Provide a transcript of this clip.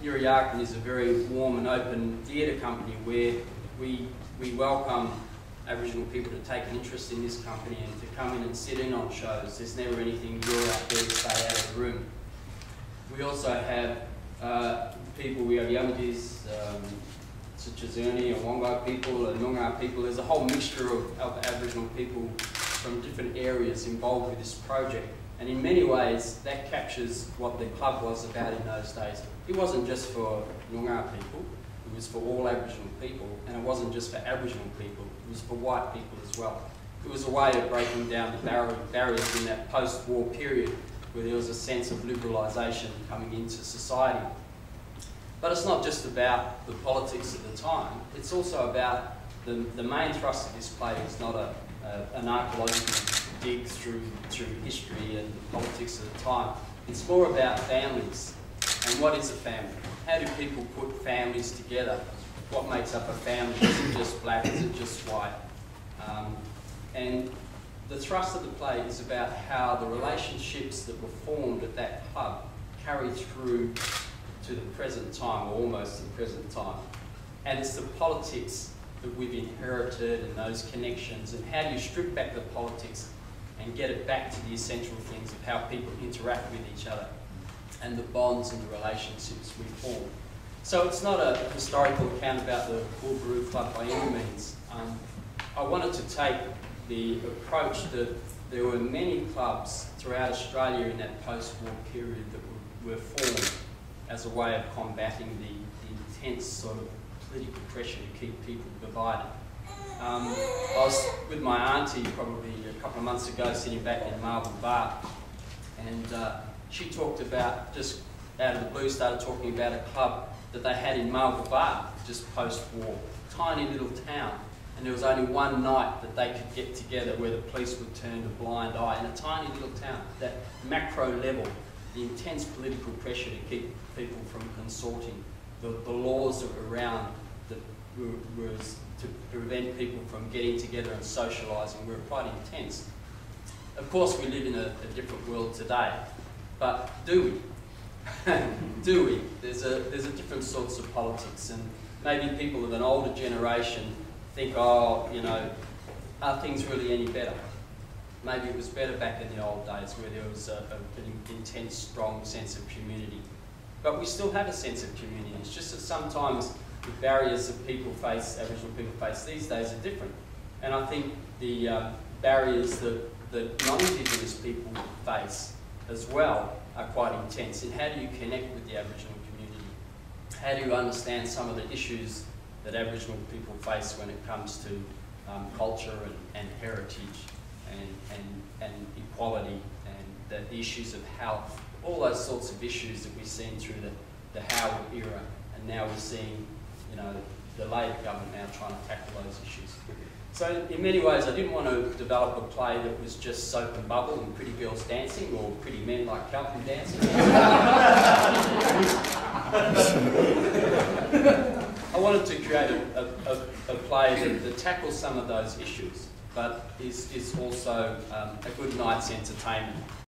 Yuriarkan is a very warm and open theatre company where we welcome Aboriginal people to take an interest in this company and to come in and sit in on shows. There's never anything you're out there to stay out of the room. We also have people, we have Yamudis, such as Ernie and Wongai people and Noongar people. There's a whole mixture of Aboriginal people from different areas involved with this project. And in many ways, that captures what the club was about in those days. It wasn't just for Noongar people, it was for all Aboriginal people, and it wasn't just for Aboriginal people, it was for white people as well. It was a way of breaking down the barriers in that post-war period where there was a sense of liberalisation coming into society. But it's not just about the politics of the time, it's also about the main thrust of this play is not an archaeological dig through history and the politics of the time. It's more about families and what is a family. How do people put families together? What makes up a family? Is it just black? Is it just white? And the thrust of the play is about how the relationships that were formed at that club carry through to the present time, or almost to the present time. And it's the politics that we've inherited and those connections, and how do you strip back the politics and get it back to the essential things of how people interact with each other and the bonds and the relationships we form. So it's not a historical account about the Wallarra Club by any means. I wanted to take the approach that there were many clubs throughout Australia in that post-war period that were formed as a way of combating the intense sort of political pressure to keep people divided. I was with my auntie probably a couple of months ago sitting back in Marble Bar, and she talked about, just out of the blue, started talking about a club that they had in Marble Bar just post-war, tiny little town, and there was only one night that they could get together where the police would turn a blind eye in a tiny little town. That macro level, the intense political pressure to keep people from consorting, the laws that were around that was to prevent people from getting together and socialising were quite intense. Of course, we live in a different world today, but do we? Do we? There's a different sorts of politics, and maybe people of an older generation think, oh, you know, are things really any better? Maybe it was better back in the old days where there was an intense, strong sense of community. But we still have a sense of community. It's just that sometimes the barriers that people face, Aboriginal people face these days, are different. And I think the barriers that non-Indigenous people face as well are quite intense. And how do you connect with the Aboriginal community? How do you understand some of the issues that Aboriginal people face when it comes to culture and heritage and equality and the issues of health, all those sorts of issues that we've seen through the Howard era, and now we're seeing, you know, the Labor government now trying to tackle those issues. So in many ways, I didn't want to develop a play that was just soap and bubble and pretty girls dancing or pretty men like Calvin dancing. I wanted to create a play that tackles some of those issues, but is also a good night's entertainment.